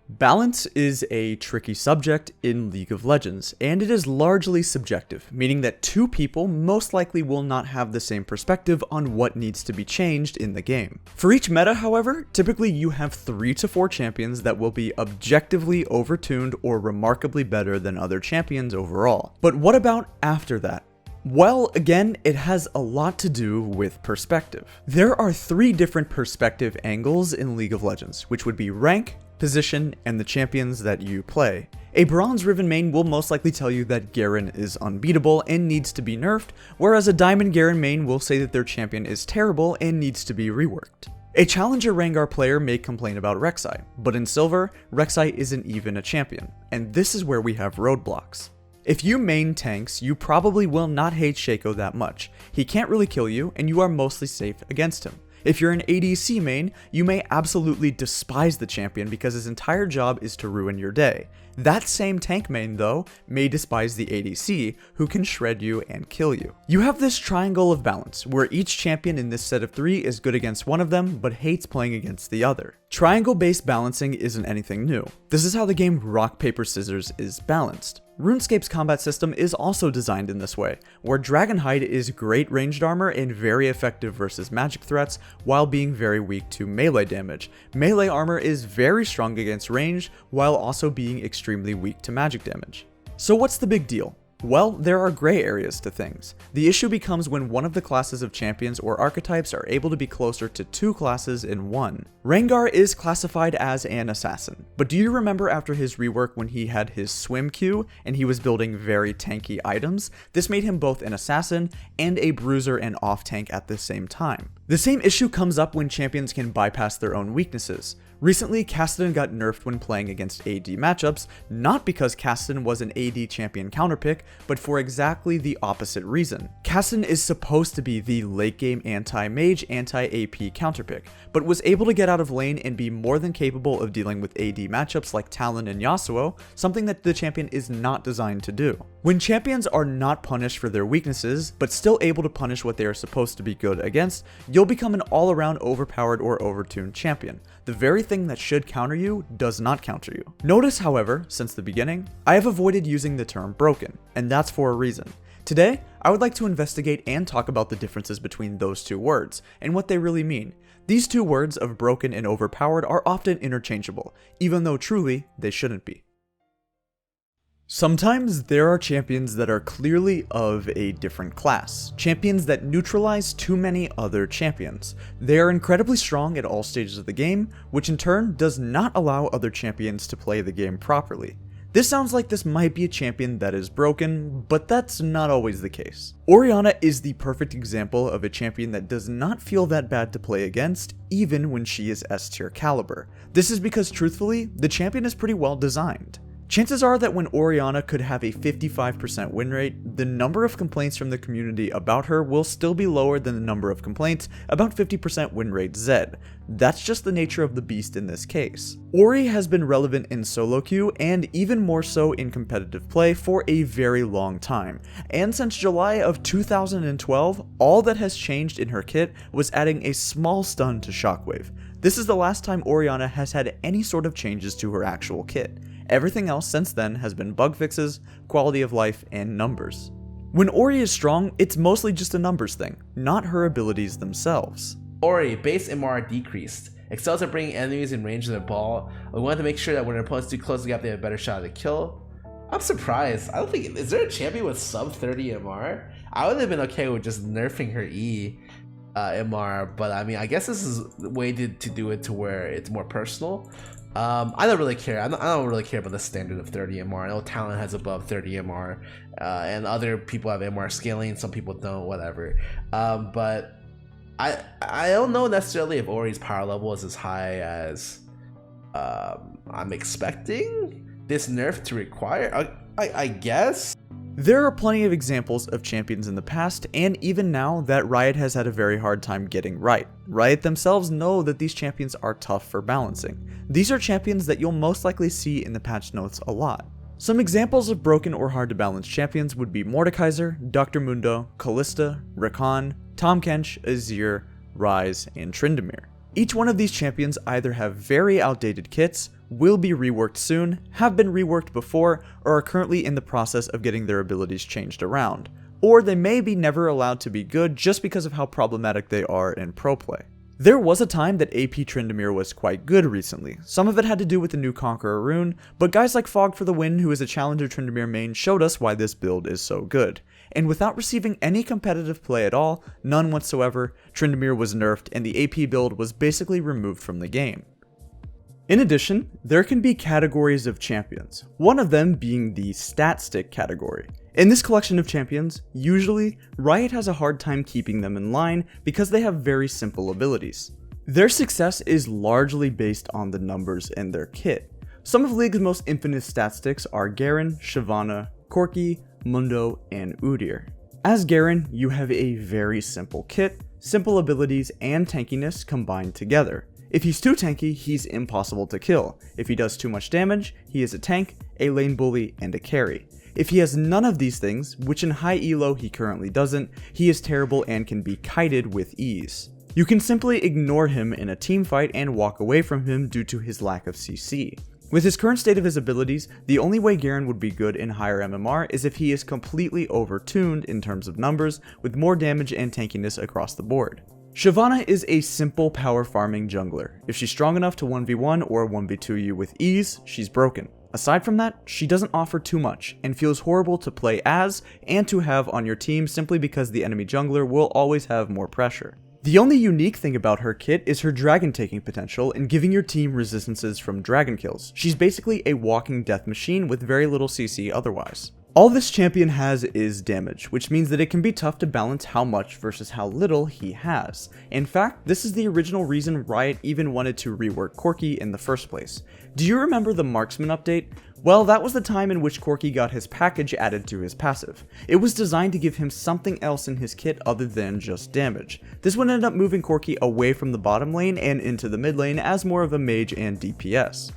Balance is a tricky subject in League of Legends, and it is largely subjective, meaning that two people most likely will not have the same perspective on what needs to be changed in the game. For each meta, however, typically you have 3 to 4 champions that will be objectively overtuned or remarkably better than other champions overall. But what about after that? Well, again, it has a lot to do with perspective. There are 3 different perspective angles in League of Legends, which would be rank, position, and the champions that you play. A bronze riven main will most likely tell you that Garen is unbeatable and needs to be nerfed, whereas a diamond Garen main will say that their champion is terrible and needs to be reworked. A challenger Rengar player may complain about Rek'Sai, but in silver, Rek'Sai isn't even a champion, and this is where we have roadblocks. If you main tanks, you probably will not hate Shaco that much. He can't really kill you, and you are mostly safe against him. If you're an ADC main, you may absolutely despise the champion because his entire job is to ruin your day. That same tank main, though, may despise the ADC, who can shred you and kill you. You have this triangle of balance, where each champion in this set of 3 is good against one of them, but hates playing against the other. Triangle-based balancing isn't anything new. This is how the game rock, paper, scissors is balanced. RuneScape's combat system is also designed in this way, where Dragonhide is great ranged armor and very effective versus magic threats, while being very weak to melee damage. Melee armor is very strong against ranged, while also being extremely weak to magic damage. So what's the big deal? Well, there are gray areas to things. The issue becomes when one of the classes of champions or archetypes are able to be closer to 2 classes in one. Rengar is classified as an assassin, but do you remember after his rework when he had his swim Q and he was building very tanky items? This made him both an assassin and a bruiser and off tank at the same time. The same issue comes up when champions can bypass their own weaknesses. Recently, Kassadin got nerfed when playing against AD matchups, not because Kassadin was an AD champion counterpick, but for exactly the opposite reason. Kassadin is supposed to be the late game anti-mage, anti-AP counterpick, but was able to get out of lane and be more than capable of dealing with AD matchups like Talon and Yasuo, something that the champion is not designed to do. When champions are not punished for their weaknesses, but still able to punish what they are supposed to be good against, you'll become an all-around overpowered or overtuned champion. The very thing that should counter you does not counter you. Notice, however, since the beginning, I have avoided using the term broken, and that's for a reason. Today, I would like to investigate and talk about the differences between those 2 words, and what they really mean. These 2 words of broken and overpowered are often interchangeable, even though truly, they shouldn't be. Sometimes there are champions that are clearly of a different class, champions that neutralize too many other champions. They are incredibly strong at all stages of the game, which in turn does not allow other champions to play the game properly. This sounds like this might be a champion that is broken, but that's not always the case. Orianna is the perfect example of a champion that does not feel that bad to play against, even when she is S tier caliber. This is because truthfully, the champion is pretty well designed. Chances are that when Orianna could have a 55% win rate, the number of complaints from the community about her will still be lower than the number of complaints about 50% win rate Zed. That's just the nature of the beast in this case. Ori has been relevant in solo queue and even more so in competitive play for a very long time, and since July of 2012, all that has changed in her kit was adding a small stun to Shockwave. This is the last time Orianna has had any sort of changes to her actual kit. Everything else since then has been bug fixes, quality of life, and numbers. When Ori is strong, it's mostly just a numbers thing, not her abilities themselves. Ori, base MR decreased. Excels at bringing enemies in range of their ball. We wanted to make sure that when their opponents do close the gap, they have a better shot at a kill. I'm surprised. I don't think, is there a champion with sub 30 MR? I would have been okay with just nerfing her E MR, but I mean, I guess this is a way to do it to where it's more personal. I don't really care. I don't really care about the standard of 30 MR. I know Talon has above 30 MR, and other people have MR scaling. Some people don't. Whatever. But I don't know necessarily if Ori's power level is as high as I'm expecting this nerf to require. I guess. There are plenty of examples of champions in the past, and even now, that Riot has had a very hard time getting right. Riot themselves know that these champions are tough for balancing. These are champions that you'll most likely see in the patch notes a lot. Some examples of broken or hard to balance champions would be Mordekaiser, Dr. Mundo, Kalista, Rakan, Tahm Kench, Azir, Ryze, and Tryndamere. Each one of these champions either have very outdated kits, will be reworked soon, have been reworked before, or are currently in the process of getting their abilities changed around. Or they may be never allowed to be good just because of how problematic they are in pro play. There was a time that AP Tryndamere was quite good recently. Some of it had to do with the new Conqueror rune, but guys like Fog for the Win, who is a Challenger Tryndamere main, showed us why this build is so good. And without receiving any competitive play at all, none whatsoever, Tryndamere was nerfed and the AP build was basically removed from the game. In addition, there can be categories of champions, one of them being the stat stick category. In this collection of champions, usually, Riot has a hard time keeping them in line because they have very simple abilities. Their success is largely based on the numbers in their kit. Some of League's most infamous stat sticks are Garen, Shyvana, Corki, Mundo, and Udyr. As Garen, you have a very simple kit, simple abilities, and tankiness combined together. If he's too tanky, he's impossible to kill. If he does too much damage, he is a tank, a lane bully, and a carry. If he has none of these things, which in high elo he currently doesn't, he is terrible and can be kited with ease. You can simply ignore him in a team fight and walk away from him due to his lack of CC. With his current state of his abilities, the only way Garen would be good in higher MMR is if he is completely overtuned in terms of numbers, with more damage and tankiness across the board. Shyvana is a simple power farming jungler. If she's strong enough to 1v1 or 1v2 you with ease, she's broken. Aside from that, she doesn't offer too much, and feels horrible to play as, and to have on your team simply because the enemy jungler will always have more pressure. The only unique thing about her kit is her dragon taking potential and giving your team resistances from dragon kills. She's basically a walking death machine with very little CC otherwise. All this champion has is damage, which means that it can be tough to balance how much versus how little he has. In fact, this is the original reason Riot even wanted to rework Corki in the first place. Do you remember the Marksman update? Well, that was the time in which Corki got his package added to his passive. It was designed to give him something else in his kit other than just damage. This would end up moving Corki away from the bottom lane and into the mid lane as more of a mage and DPS.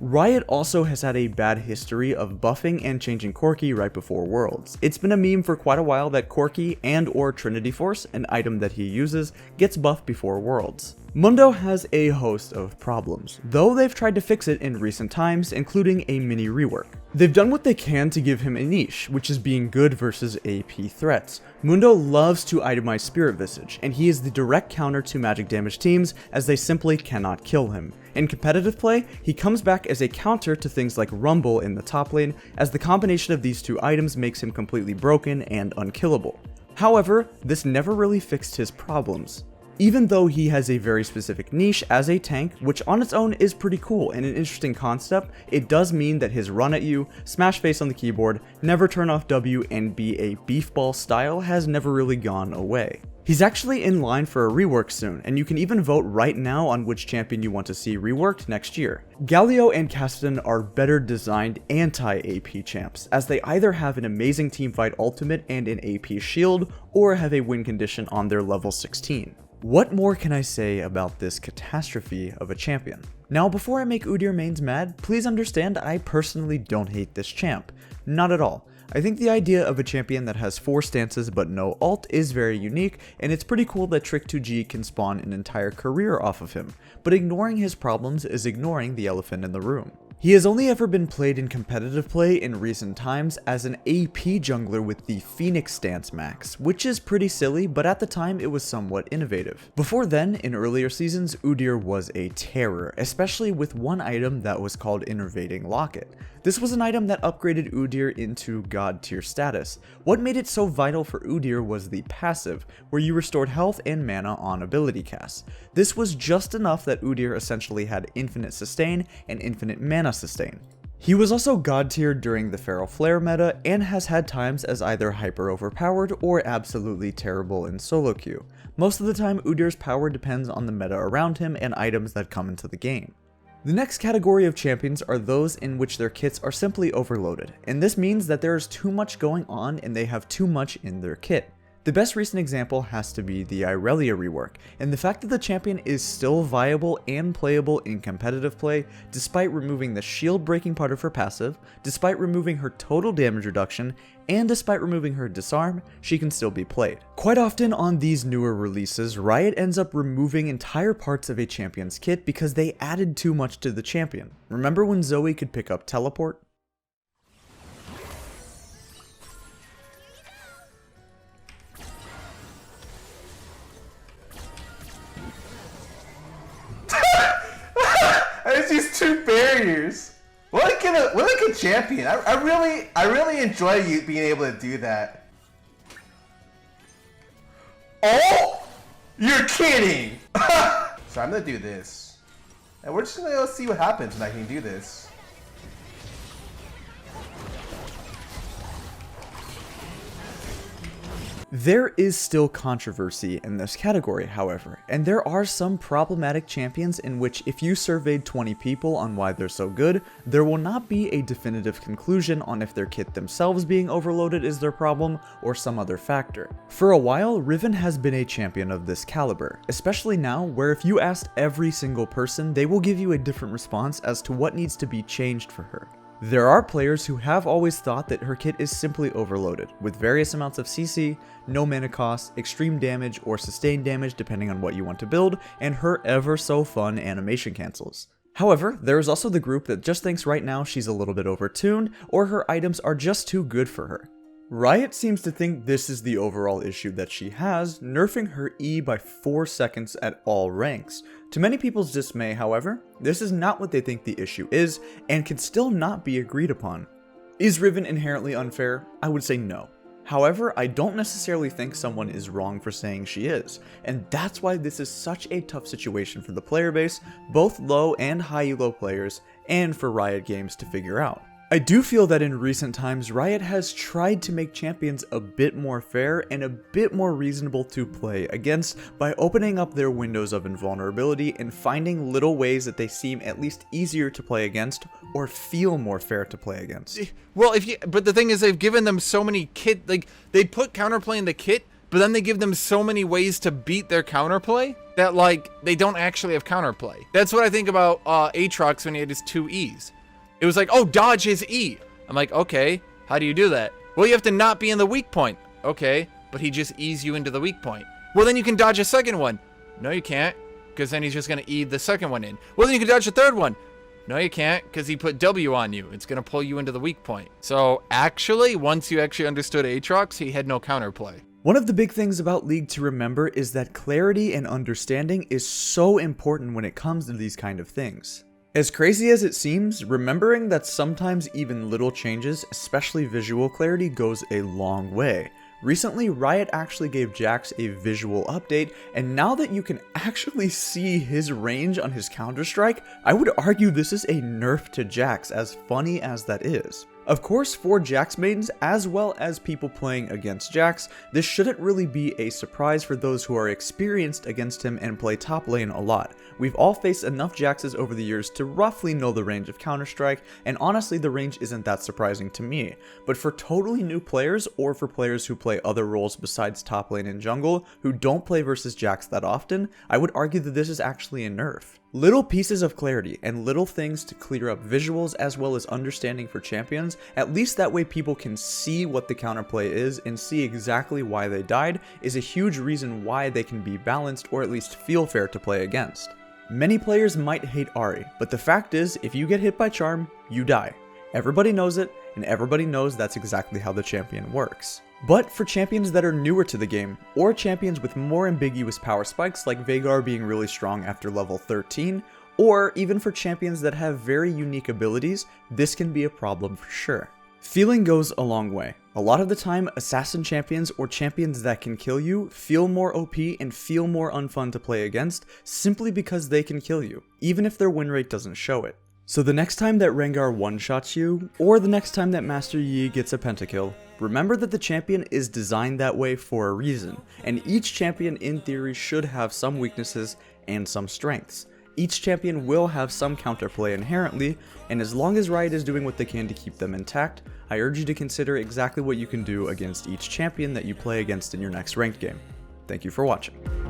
Riot also has had a bad history of buffing and changing Corki right before Worlds. It's been a meme for quite a while that Corki and or Trinity Force, an item that he uses, gets buffed before Worlds. Mundo has a host of problems, though they've tried to fix it in recent times, including a mini rework. They've done what they can to give him a niche, which is being good versus AP threats. Mundo loves to itemize Spirit Visage, and he is the direct counter to magic damage teams as they simply cannot kill him. In competitive play, he comes back as a counter to things like Rumble in the top lane, as the combination of these two items makes him completely broken and unkillable. However, this never really fixed his problems. Even though he has a very specific niche as a tank, which on its own is pretty cool and an interesting concept, it does mean that his run at you, smash face on the keyboard, never turn off W, and be a beefball style has never really gone away. He's actually in line for a rework soon, and you can even vote right now on which champion you want to see reworked next year. Galio and Kassadin are better designed anti-AP champs, as they either have an amazing teamfight ultimate and an AP shield, or have a win condition on their level 16. What more can I say about this catastrophe of a champion? Now, before I make Udyr mains mad, please understand I personally don't hate this champ. Not at all. I think the idea of a champion that has 4 stances but no ult is very unique, and it's pretty cool that Trick2G can spawn an entire career off of him, but ignoring his problems is ignoring the elephant in the room. He has only ever been played in competitive play in recent times as an AP jungler with the Phoenix stance max, which is pretty silly, but at the time it was somewhat innovative. Before then, in earlier seasons, Udyr was a terror, especially with one item that was called Innervating Locket. This was an item that upgraded Udyr into god tier status. What made it so vital for Udyr was the passive, where you restored health and mana on ability casts. This was just enough that Udyr essentially had infinite sustain and infinite mana sustain. He was also god tier during the Feral Flare meta and has had times as either hyper overpowered or absolutely terrible in solo queue. Most of the time, Udyr's power depends on the meta around him and items that come into the game. The next category of champions are those in which their kits are simply overloaded, and this means that there is too much going on and they have too much in their kit. The best recent example has to be the Irelia rework, and the fact that the champion is still viable and playable in competitive play despite removing the shield breaking part of her passive, despite removing her total damage reduction, and despite removing her disarm, she can still be played. Quite often on these newer releases, Riot ends up removing entire parts of a champion's kit because they added too much to the champion. Remember when Zoe could pick up teleport? I just used 2 barriers. What a good champion. I really enjoy you being able to do that. Oh! You're kidding! So I'm gonna do this. And we're just gonna go see what happens when I can do this. There is still controversy in this category, however, and there are some problematic champions in which if you surveyed 20 people on why they're so good, there will not be a definitive conclusion on if their kit themselves being overloaded is their problem or some other factor. For a while, Riven has been a champion of this caliber, especially now where if you asked every single person, they will give you a different response as to what needs to be changed for her. There are players who have always thought that her kit is simply overloaded, with various amounts of CC, no mana cost, extreme damage, or sustained damage depending on what you want to build, and her ever so fun animation cancels. However, there is also the group that just thinks right now she's a little bit overtuned, or her items are just too good for her. Riot seems to think this is the overall issue that she has, nerfing her E by 4 seconds at all ranks. To many people's dismay, however, this is not what they think the issue is, and can still not be agreed upon. Is Riven inherently unfair? I would say no. However, I don't necessarily think someone is wrong for saying she is, and that's why this is such a tough situation for the player base, both low and high elo players, and for Riot Games to figure out. I do feel that in recent times, Riot has tried to make champions a bit more fair and a bit more reasonable to play against by opening up their windows of invulnerability and finding little ways that they seem at least easier to play against or feel more fair to play against. Well, but the thing is they've given them so many kit, like they put counterplay in the kit, but then they give them so many ways to beat their counterplay that like they don't actually have counterplay. That's what I think about Aatrox when he had his 2 E's. It was like, oh, dodge his E. I'm like, okay, how do you do that? Well, you have to not be in the weak point. Okay, but he just E's you into the weak point. Well, then you can dodge a second one. No, you can't, because then he's just going to E the second one in. Well, then you can dodge a third one. No, you can't, because he put W on you. It's going to pull you into the weak point. So, actually, once you actually understood Aatrox, he had no counterplay. One of the big things about League to remember is that clarity and understanding is so important when it comes to these kind of things. As crazy as it seems, remembering that sometimes even little changes, especially visual clarity, goes a long way. Recently, Riot actually gave Jax a visual update, and now that you can actually see his range on his Counter-Strike, I would argue this is a nerf to Jax, as funny as that is. Of course, for Jax mains, as well as people playing against Jax, this shouldn't really be a surprise for those who are experienced against him and play top lane a lot. We've all faced enough Jaxes over the years to roughly know the range of Counter-Strike, and honestly the range isn't that surprising to me. But for totally new players, or for players who play other roles besides top lane and jungle, who don't play versus Jax that often, I would argue that this is actually a nerf. Little pieces of clarity and little things to clear up visuals as well as understanding for champions, at least that way people can see what the counterplay is and see exactly why they died, is a huge reason why they can be balanced or at least feel fair to play against. Many players might hate Ahri, but the fact is, if you get hit by Charm, you die. Everybody knows it, and everybody knows that's exactly how the champion works. But for champions that are newer to the game, or champions with more ambiguous power spikes like Veigar being really strong after level 13, or even for champions that have very unique abilities, this can be a problem for sure. Feeling goes a long way. A lot of the time, assassin champions or champions that can kill you feel more OP and feel more unfun to play against simply because they can kill you, even if their win rate doesn't show it. So the next time that Rengar one-shots you, or the next time that Master Yi gets a pentakill, remember that the champion is designed that way for a reason, and each champion in theory should have some weaknesses and some strengths. Each champion will have some counterplay inherently, and as long as Riot is doing what they can to keep them intact, I urge you to consider exactly what you can do against each champion that you play against in your next ranked game. Thank you for watching.